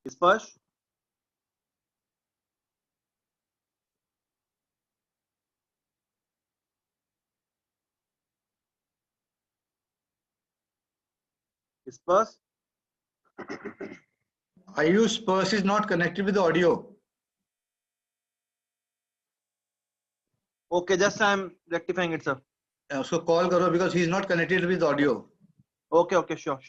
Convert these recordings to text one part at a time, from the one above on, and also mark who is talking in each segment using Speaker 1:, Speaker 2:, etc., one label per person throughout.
Speaker 1: Sparsh? Sparsh?
Speaker 2: Ayush, Sparsh is not connected with the audio.
Speaker 1: Okay, just I'm rectifying it, sir.
Speaker 2: So call karo because he is not connected with audio.
Speaker 1: Okay, sure.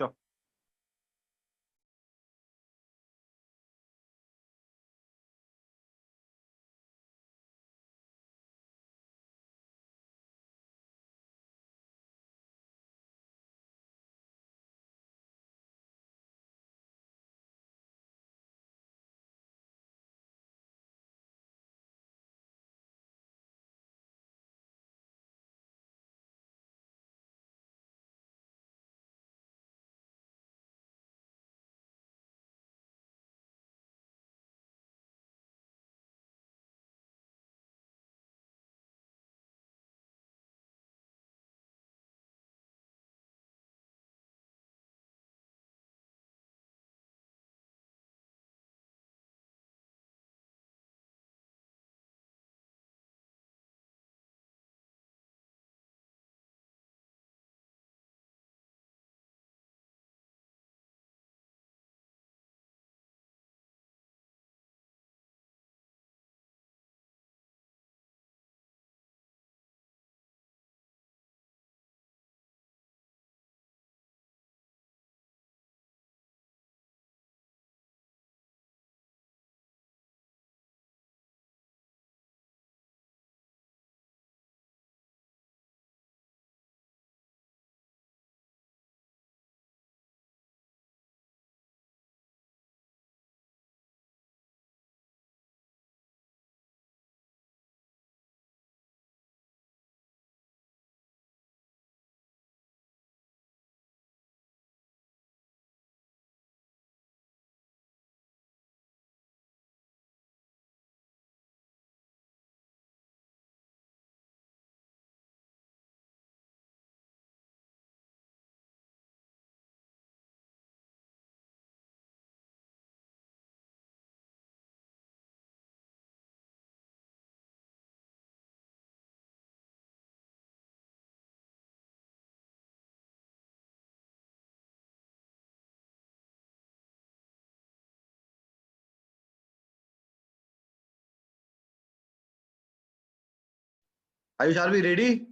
Speaker 2: Ayush, are we ready?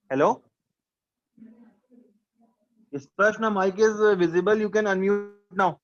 Speaker 1: Hello? Sparsh, now mic is visible. You can unmute now.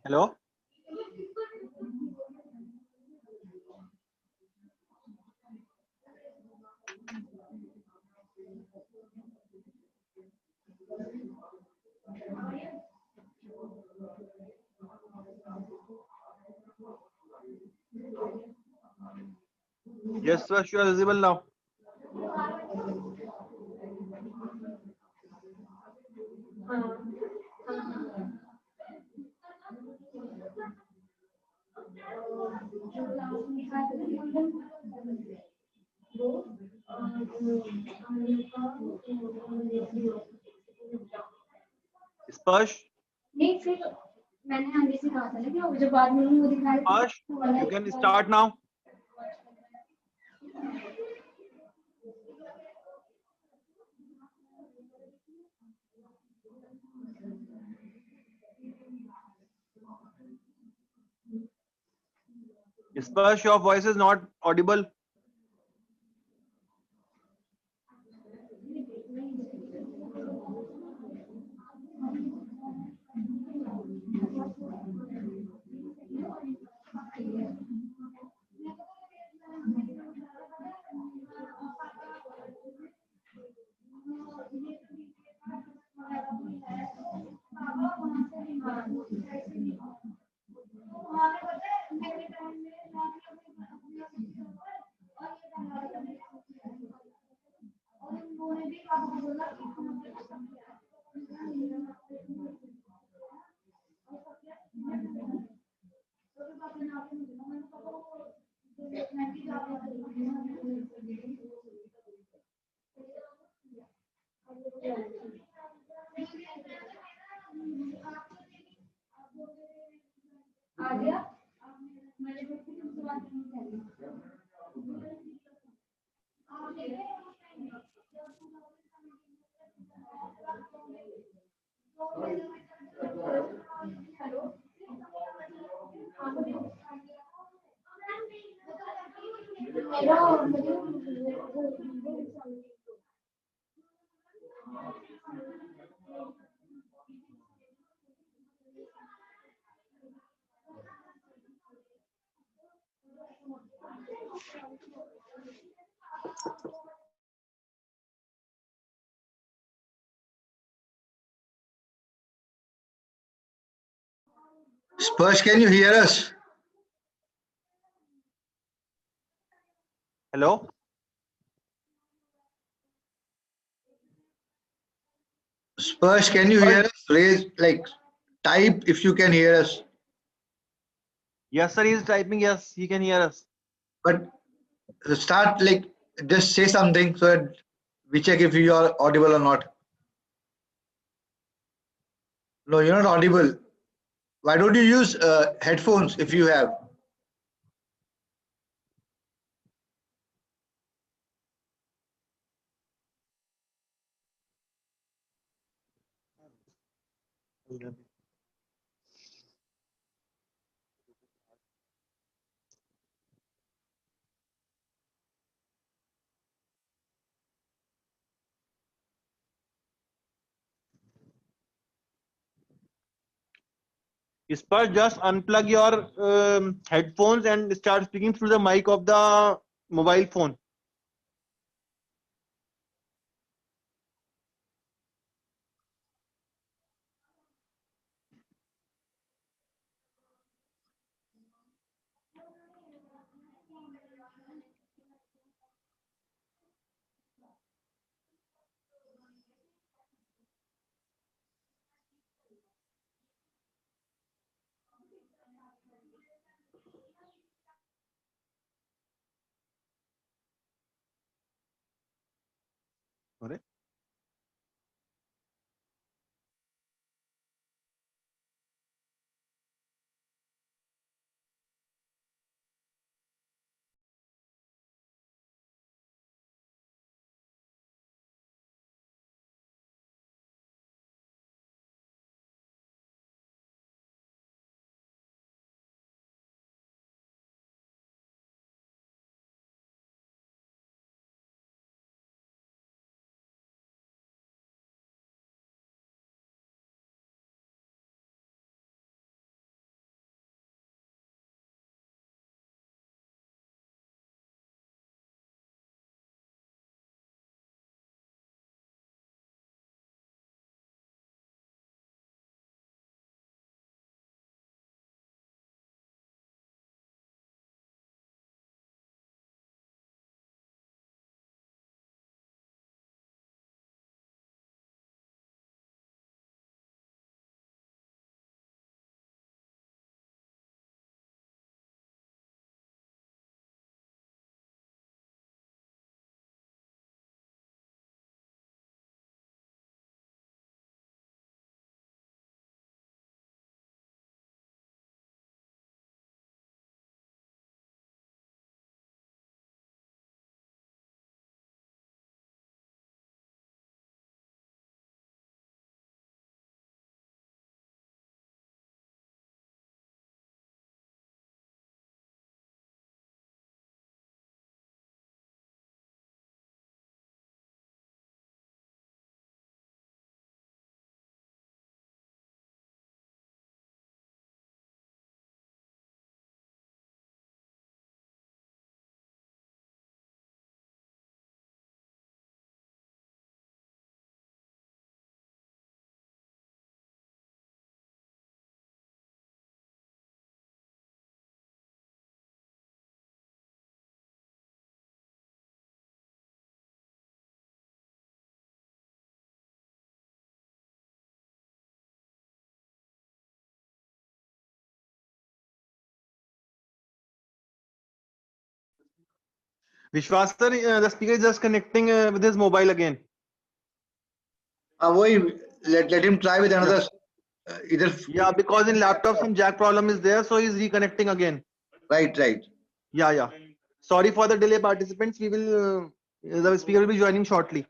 Speaker 1: Hello? Yes, Sparsh, you are visible now. Sparsh,
Speaker 3: नहीं फिर मैंने आगे से कहा था ना कि वो जो बाद में वो दिखाई थी
Speaker 1: Sparsh,
Speaker 3: वो वाला
Speaker 1: you can start now. Sparsh, your voice is not audible.
Speaker 3: आ गया
Speaker 2: Sparsh, can you hear us?
Speaker 1: Hello?
Speaker 2: Sparsh, can you hear
Speaker 1: Sparsh,
Speaker 2: us? Raise, like, type if you can hear us.
Speaker 1: yes, sir, he is typing. Yes, he can hear us.
Speaker 2: But start, like, just say something so that we check if you are audible or not. No, you're not audible. Why don't you use headphones if you have?
Speaker 1: Sparsh, just unplug your headphones and start speaking through the mic of the mobile phone. Correct? Vishwas sir, the speaker is just connecting with his mobile again.
Speaker 2: वही let him try with another either.
Speaker 1: Yeah, because in laptop some jack problem is there, so he's reconnecting again.
Speaker 2: Right.
Speaker 1: Yeah. Sorry for the delay, participants. We will the speaker will be joining shortly.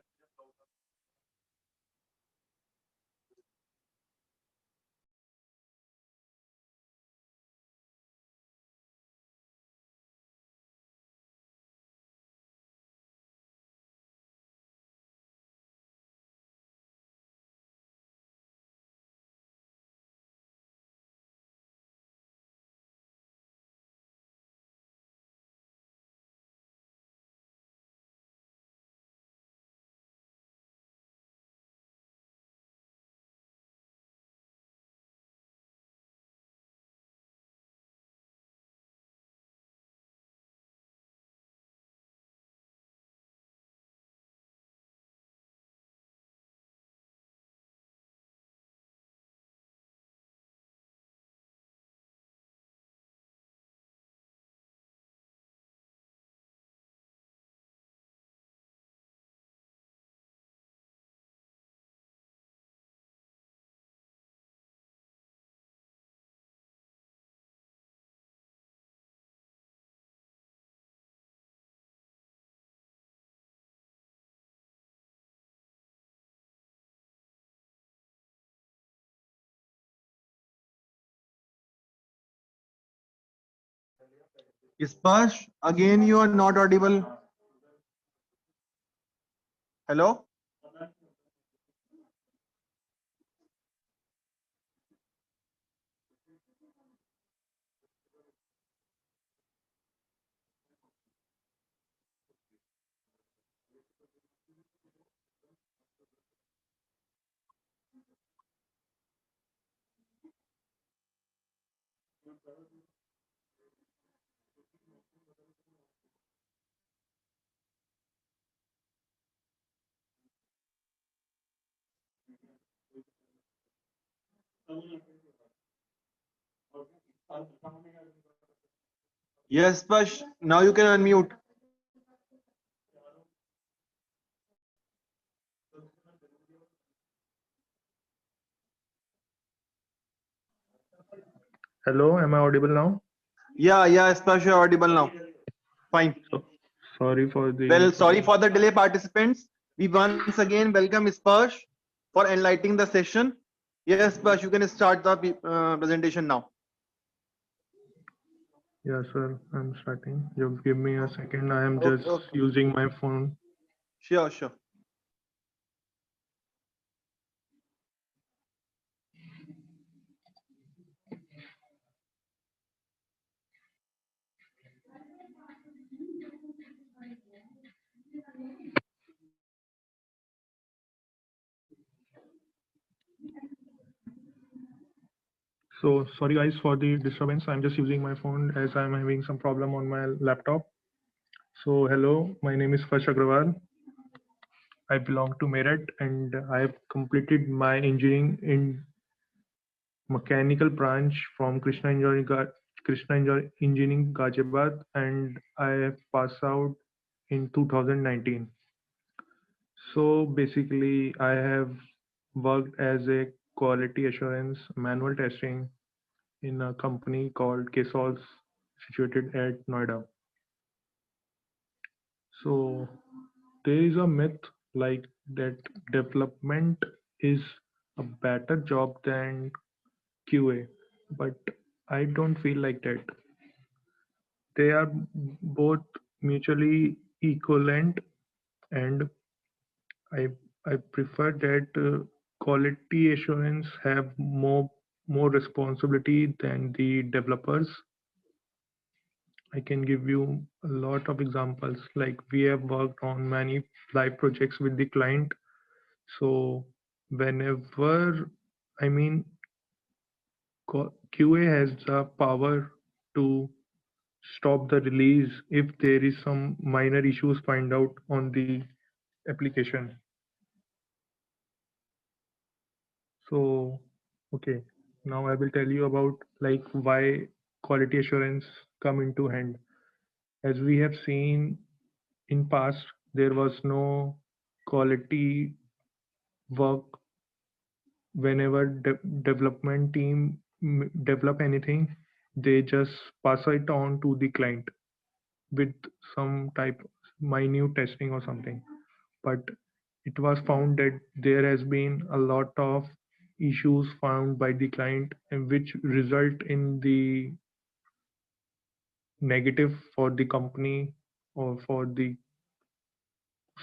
Speaker 1: Sparsh, again you are not audible. Hello? Yes, Sparsh, now you can unmute.
Speaker 4: Hello, am I audible now?
Speaker 1: Yeah, Sparsh, you are audible now. Fine.
Speaker 4: So, sorry for
Speaker 1: Well,
Speaker 4: the
Speaker 1: sorry for the delay, participants. We once again welcome Sparsh for enlightening the session. Yes, Sparsh, you can start the presentation now.
Speaker 4: yeah, sir. I'm starting. Just give me a second. I am
Speaker 1: Okay,
Speaker 4: just
Speaker 1: okay.
Speaker 4: using my phone.
Speaker 1: Sure.
Speaker 4: So sorry guys for the disturbance. I'm just using my phone as I'm having some problem on my laptop. So hello, my name is Sparsh Agarwal. I belong to Meerut and I have completed my engineering in mechanical branch from Krishna Engineering Ghaziabad, and I have passed out in 2019. So basically, I have worked as a quality assurance manual testing in a company called Ksolves, situated at Noida. So there is a myth like that development is a better job than QA, but I don't feel like that. They are both mutually equivalent, and I I prefer that quality assurance have more responsibility than the developers. I can give you a lot of examples. Like we have worked on many live projects with the client. So whenever, I mean, QA has the power to stop the release if there is some minor issues find out on the application. So, okay, now I will tell you about like why quality assurance come into hand. As we have seen in past there was no quality work. Whenever development team develop anything, they just pass it on to the client with some type minute testing or something. But it was found that there has been a lot of issues found by the client, and which result in the negative for the company or for the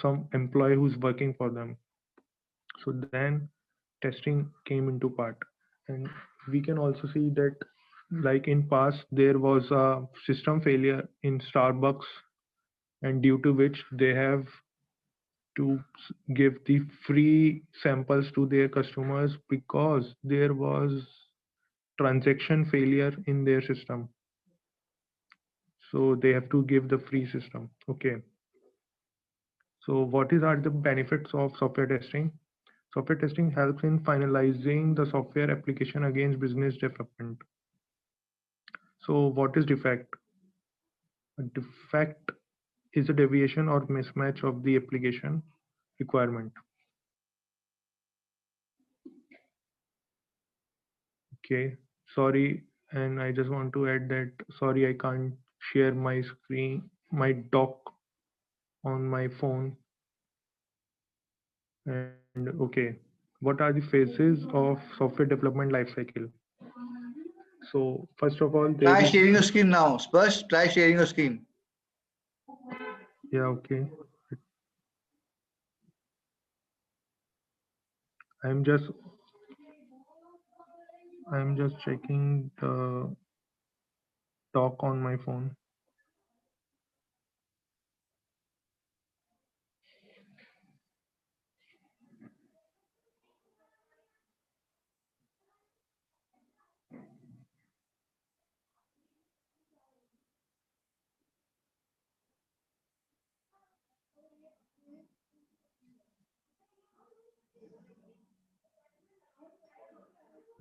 Speaker 4: some employee who's working for them. So then testing came into part. And we can also see that, like in past there was a system failure in Starbucks, and due to which they have to give the free samples to their customers because there was transaction failure in their system, so they have to give the free system. Okay, so what is are the benefits of software testing? Software testing helps in finalizing the software application against business development. So what is defect? A defect is a deviation or mismatch of the application requirement. Okay, sorry, and I just want to add that sorry, I can't share my screen, my doc on my phone. And okay, what are the phases of software development lifecycle? So first of all, there
Speaker 2: Try
Speaker 4: is
Speaker 2: sharing your screen now. Sparsh, try sharing your screen.
Speaker 4: yeah, okay. I'm just I'm just checking the doc on my phone.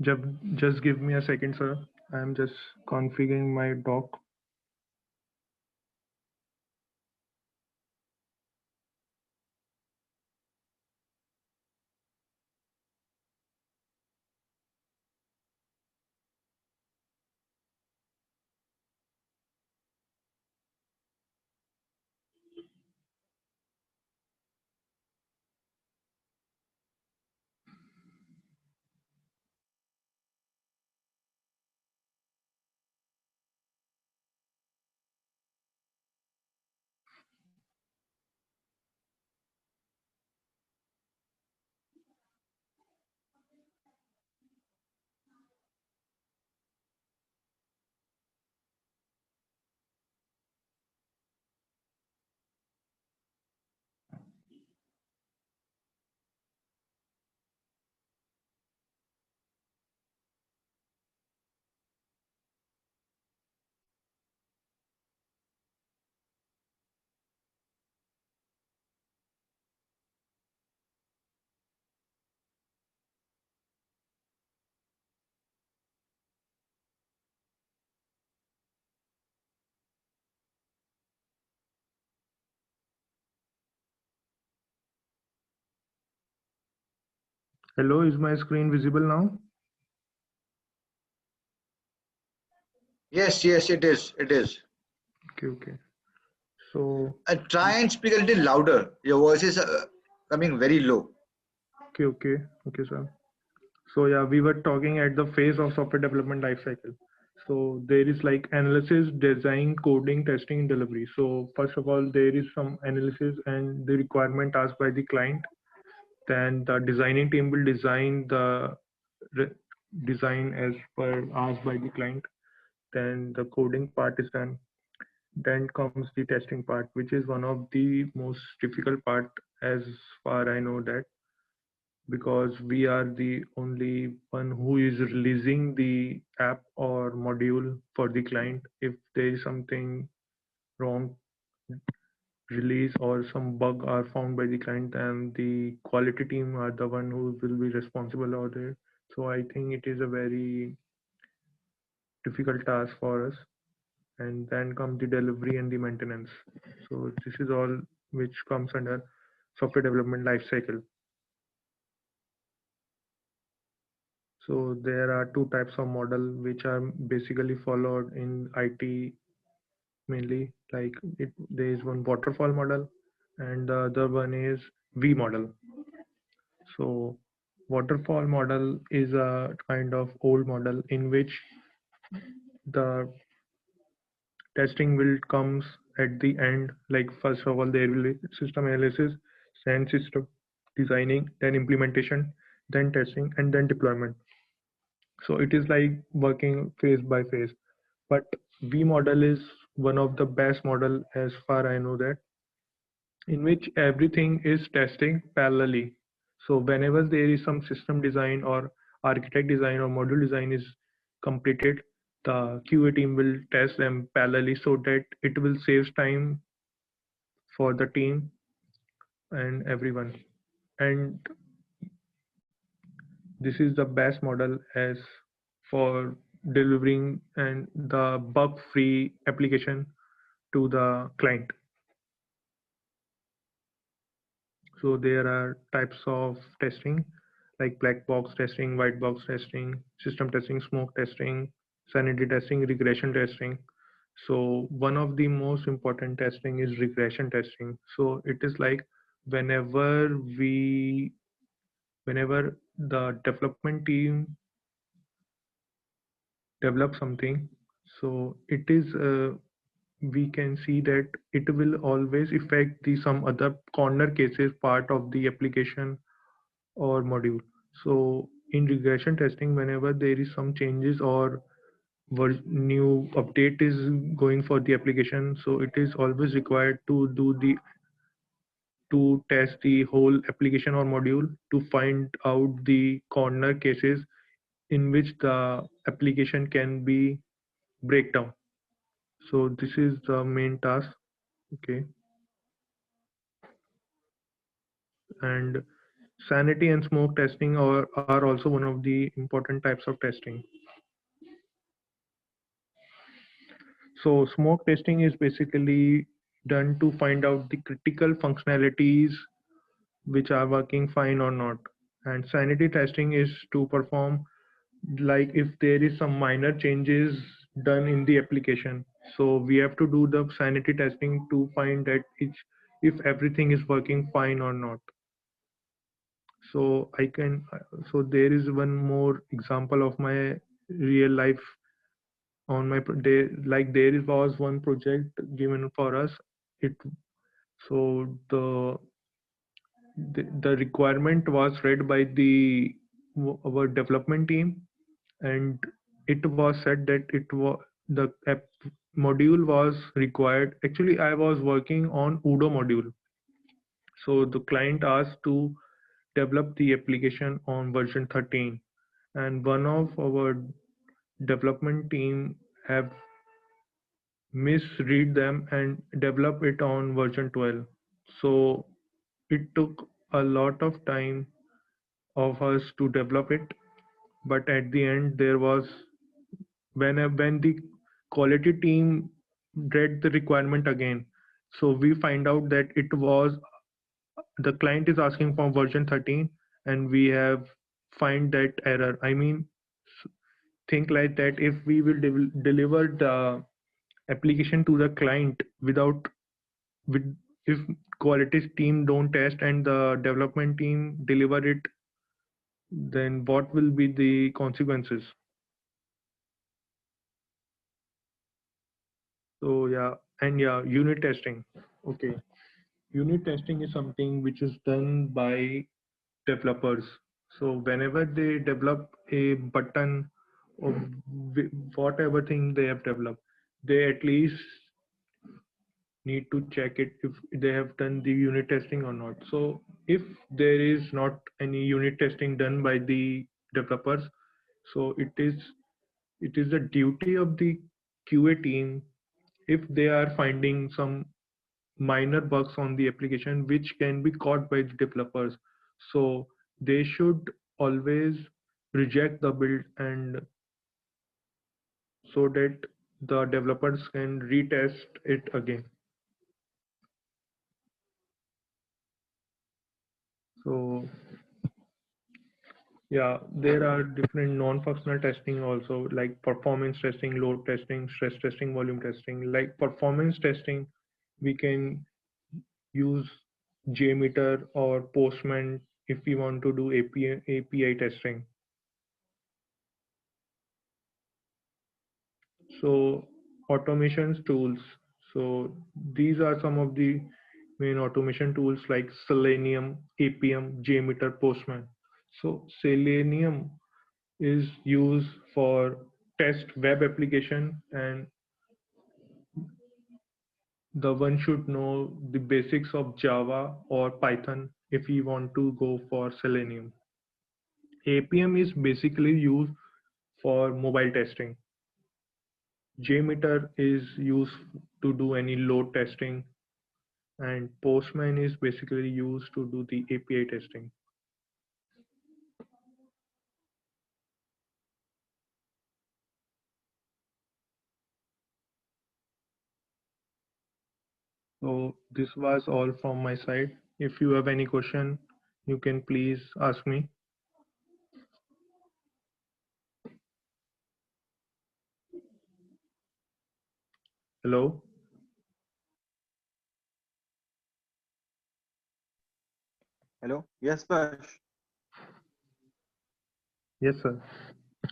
Speaker 4: Just, just give me a second, sir. I'm just configuring my doc. Hello, is my screen visible now?
Speaker 2: Yes, yes, it is. It is.
Speaker 4: Okay, okay. So,
Speaker 2: Try and speak a little louder. Your voice is coming very low.
Speaker 4: okay, okay, okay, sir. So yeah, we were talking at the phase of software development lifecycle. So there is like analysis, design, coding, testing, delivery. So first of all, there is some analysis and the requirement asked by the client. Then the designing team will design the design as per asked by the client. Then the coding part is done. Then comes the testing part, which is one of the most difficult part as far I know that, because we are the only one who is releasing the app or module for the client. If there is something wrong release or some bug are found by the client, then the quality team are the one who will be responsible over there. So I think it is a very difficult task for us. And then come the delivery and the maintenance. So this is all which comes under software development lifecycle. So there are two types of model which are basically followed in IT mainly. Like there is one waterfall model, and the other one is V model. So waterfall model is a kind of old model in which the testing will comes at the end. Like first of all, there will be system analysis, then system designing, then implementation, then testing, and then deployment. So it is like working phase by phase. But V model is one of the best model as far I know that, in which everything is testing parallelly. So whenever there is some system design or architect design or module design is completed, the QA team will test them parallelly so that it will save time for the team and everyone. And this is the best model as for delivering and the bug free application to the client. So there are types of testing like black box testing, white box testing, system testing, smoke testing, sanity testing, regression testing. So one of the most important testing is regression testing. So it is like whenever we whenever the development team develop something, so it is we can see that it will always affect the some other corner cases part of the application or module. So in regression testing, whenever there is some changes or new update is going for the application, so it is always required to do the to test the whole application or module to find out the corner cases in which the application can be breakdown. So this is the main task. Okay. And sanity and smoke testing are also one of the important types of testing. So smoke testing is basically done to find out the critical functionalities which are working fine or not. And sanity testing is to perform like if there is some minor changes done in the application. So we have to do the sanity testing to find that if everything is working fine or not. So so there is one more example of my real life on my day. Like was one project given for us. It so the requirement was read by our development team, and it was said that it was the app module was required. Actually, I was working on Udo module. So the client asked to develop the application on version 13, and one of our development team have misread them and develop it on version 12. So it took a lot of time of us to develop it, but at the end there was when the quality team read the requirement again, so we find out that it was the client is asking for version 13 and we have find that error. I mean, think like that if we will deliver the application to the client without with if quality team don't test and the development team deliver it, then what will be the consequences? So yeah, and yeah, unit testing. Okay, unit testing is something which is done by developers. So whenever they develop a button or whatever thing they have developed, they at least need to check it if they have done the unit testing or not. So if there is not any unit testing done by the developers, so it is the duty of the QA team if they are finding some minor bugs on the application which can be caught by the developers. So they should always reject the build and so that the developers can retest it again. So yeah, there are different non-functional testing also, like performance testing, load testing, stress testing, volume testing. Like performance testing, we can use JMeter or Postman if we want to do API testing. So automations tools. So these are some of the main automation tools like Selenium, APM, JMeter, Postman. So Selenium is used for test web application, and the one should know the basics of Java or Python if we want to go for Selenium. APM is basically used for mobile testing. JMeter is used to do any load testing, and Postman is basically used to do the API testing. So this was all from my side. If you have any question, you can please ask me. Hello?
Speaker 1: Hello. Yes, Sparsh.
Speaker 4: Yes, sir.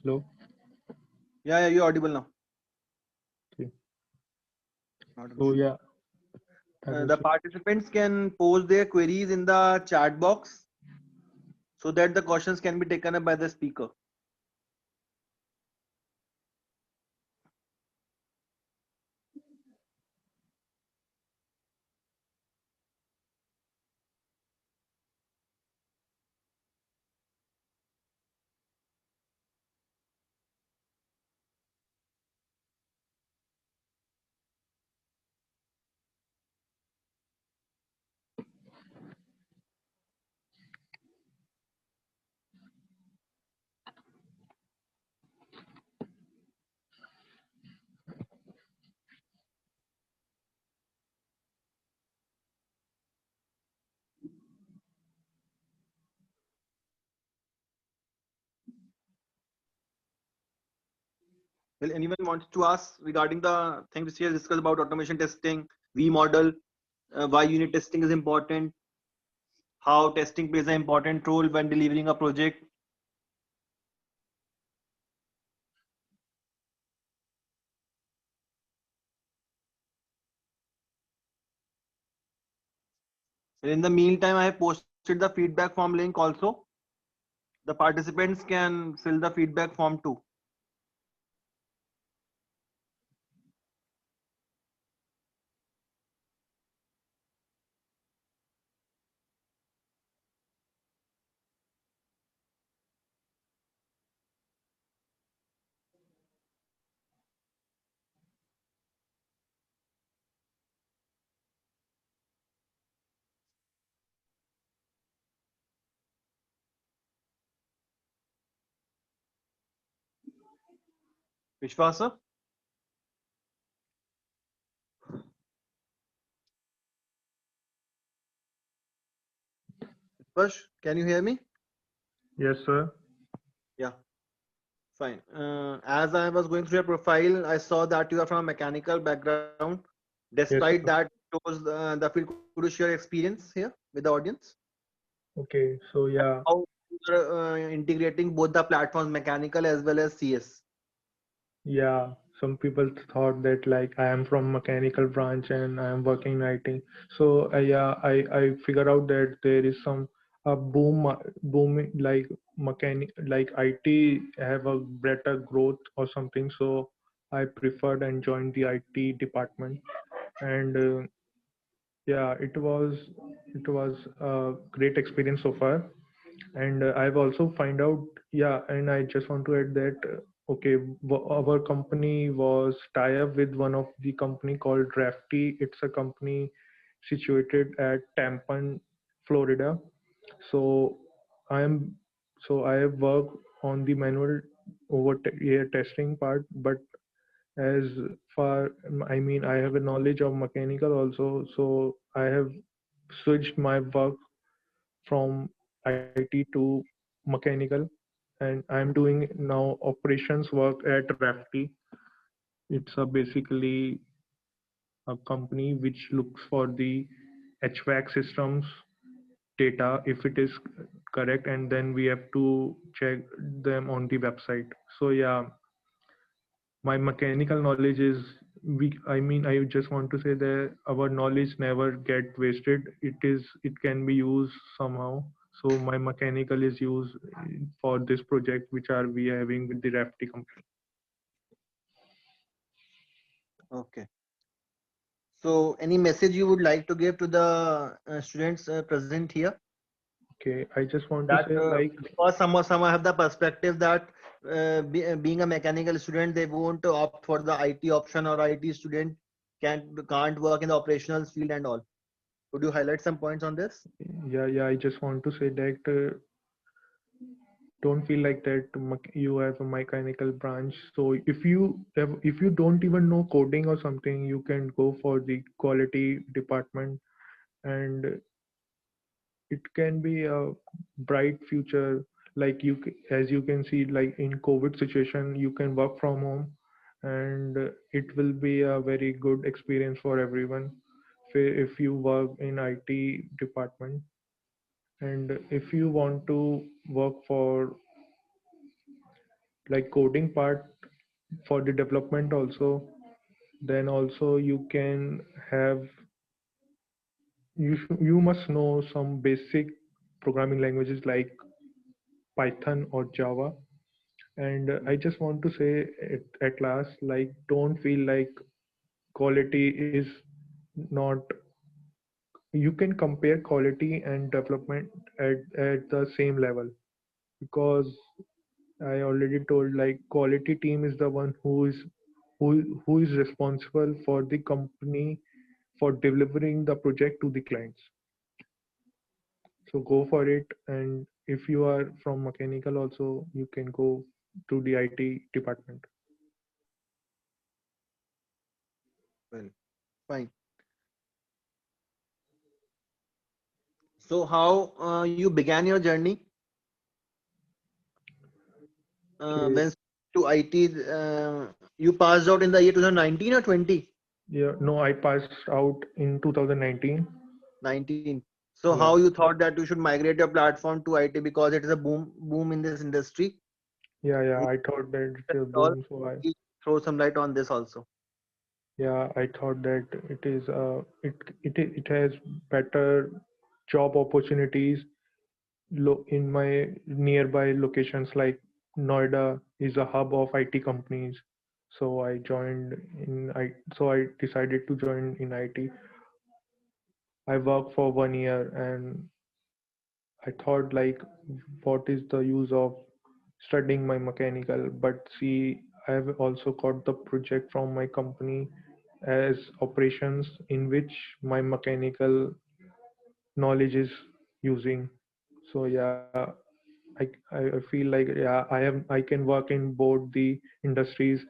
Speaker 4: Hello?
Speaker 1: Yeah, you're audible now.
Speaker 4: Okay.
Speaker 1: Not an
Speaker 4: So
Speaker 1: issue.
Speaker 4: yeah, I was
Speaker 1: The participants can post their queries in the chat box so that the questions can be taken up by the speaker. Well, anyone wants to ask regarding the thing which we have discussed about automation testing, V model, why unit testing is important, how testing plays an important role when delivering a project? In the meantime, I have posted the feedback form link also. The participants can fill the feedback form too. Vishwasa, Sparsh, can you hear me?
Speaker 4: yes, sir.
Speaker 1: Yeah, fine. As I was going through your profile, I saw that you are from a mechanical background.
Speaker 4: Yes,
Speaker 1: Despite
Speaker 4: sir.
Speaker 1: that, shows the field. Could you share experience here with the audience?
Speaker 4: Okay. So yeah,
Speaker 1: How you are integrating both the platforms, mechanical as well as CS?
Speaker 4: yeah. Some people thought that like I am from mechanical branch and I am working in IT. So yeah, I figure out that there is some boom like mechanic like IT have a better growth or something. So I preferred and joined the IT department, and yeah, it was a great experience so far. And I've also find out, yeah, and I just want to add that okay, our company was tie up with one of the company called Drafty. It's a company situated at Tampa, Florida. So I am so I have worked on the manual over air testing part, but as far I mean I have a knowledge of mechanical also, so I have switched my work from IT to mechanical, and I'm doing now operations work at Rafty. It's a basically a company which looks for the HVAC systems data if it is correct, and then we have to check them on the website. So yeah, my mechanical knowledge is we. I mean, I just want to say that our knowledge never get wasted. It can be used somehow. So my mechanical is used for this project which are we having with the Rafty company.
Speaker 1: Okay. So, any message you would like to give to the students present here?
Speaker 4: Okay, I just want to
Speaker 1: That
Speaker 4: say like
Speaker 1: because some have the perspective that being a mechanical student, they won't opt for the IT option, or IT student can't work in the operational field and all. Could you highlight some points on this?
Speaker 4: yeah, I just want to say that don't feel like that you have a mechanical branch. So if you don't even know coding or something, you can go for the quality department, and it can be a bright future. Like as you can see, like in COVID situation, you can work from home, and it will be a very good experience for everyone if you work in IT department. And if you want to work for like coding part for the development also, then also you can have you must know some basic programming languages like Python or Java. And I just want to say at last, like don't feel like quality is not, you can compare quality and development at the same level, because I already told like quality team is the one who is responsible for the company for delivering the project to the clients. So go for it, and if you are from mechanical also, you can go to the IT department.
Speaker 1: Well, fine. So, how you began your journey
Speaker 4: Okay.
Speaker 1: when to IT? You passed out in the year 2019 or 20?
Speaker 4: Yeah, no, I passed out in 2019.
Speaker 1: 19. So,
Speaker 4: Yeah.
Speaker 1: how you thought that you should migrate your platform to IT because it is a boom in this industry?
Speaker 4: Yeah, I thought that it's a
Speaker 1: All
Speaker 4: boom, so I
Speaker 1: throw some light on this also.
Speaker 4: yeah, I thought that it has better job opportunities in my nearby locations, like Noida is a hub of IT companies. So I decided to join in IT. I worked for 1 year, and I thought like what is the use of studying my mechanical, but see, I have also got the project from my company as operations in which my mechanical knowledge is using. So yeah, I feel like yeah, I can work in both the industries.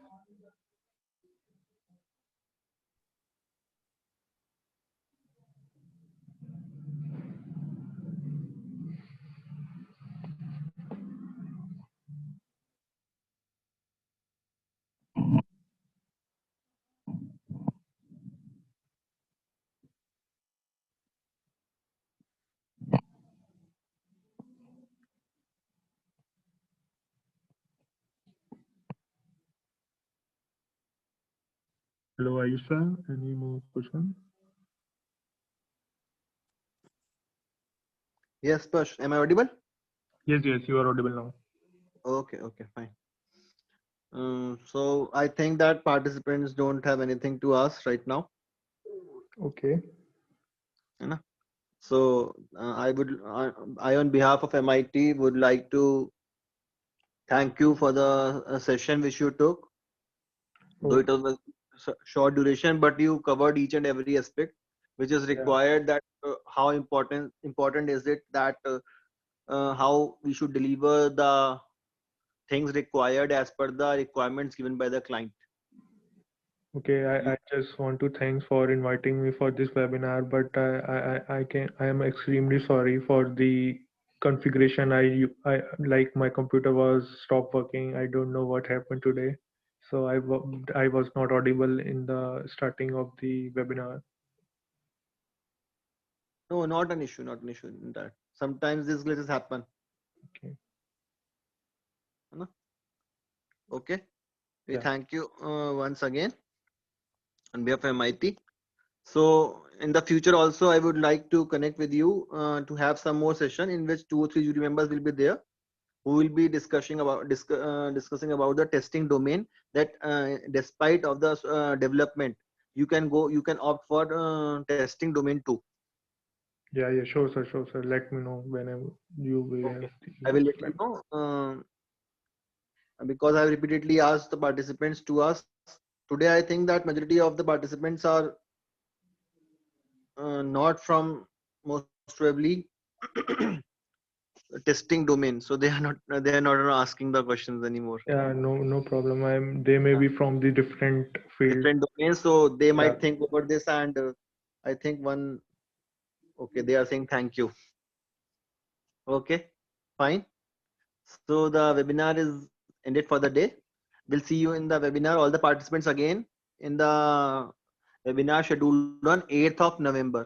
Speaker 4: Hello, Ayusha, any more question?
Speaker 1: Yes, Sparsh, am I audible?
Speaker 4: Yes, you are audible now.
Speaker 1: Okay, okay, fine. So I think that participants don't have anything to ask right now.
Speaker 4: Okay.
Speaker 1: You know? So I on behalf of MIT would like to thank you for the session which you took. Though it
Speaker 4: Okay.
Speaker 1: was a short duration, but you covered each and every aspect which is
Speaker 4: Yeah.
Speaker 1: required. That how important is it that how we should deliver the things required as per the requirements given by the client.
Speaker 4: Okay,
Speaker 1: You,
Speaker 4: I just want to thanks for inviting me for this webinar, but I am extremely sorry for the configuration. I like my computer was stopped working. I don't know what happened today. So I was not audible in the starting of the webinar.
Speaker 1: No, not an issue. Not an issue in that. Sometimes these glitches happen.
Speaker 4: Okay.
Speaker 1: है ना? Okay. We
Speaker 4: Yeah.
Speaker 1: thank you once again on behalf of MIT. So in the future also, I would like to connect with you to have some more session in which 2 or 3 jury members will be there who will be discussing about the testing domain, that despite of the development, you can opt for testing domain too.
Speaker 4: Yeah, yeah, sure, sir, sure, sir. Let me know whenever you will have
Speaker 1: Okay.
Speaker 4: the
Speaker 1: I will let you
Speaker 4: plan.
Speaker 1: know because I have repeatedly asked the participants to us. Today, I think that majority of the participants are not from most probably testing domain, so they are not asking the questions anymore.
Speaker 4: Yeah, no problem. They may
Speaker 1: Yeah.
Speaker 4: be from the different field.
Speaker 1: Different domains, so they
Speaker 4: Yeah.
Speaker 1: might think over this, and I think one. Okay, they are saying thank you. Okay, fine. So the webinar is ended for the day. We'll see you in the webinar. All the participants again in the webinar scheduled on 8th of November.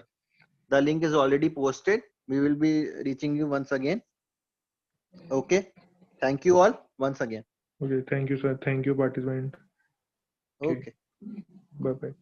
Speaker 1: The link is already posted. We will be reaching you once again. Okay. Thank you all once again.
Speaker 4: Okay, thank you, sir. Thank you, participant. Okay,
Speaker 1: Okay.
Speaker 4: bye bye.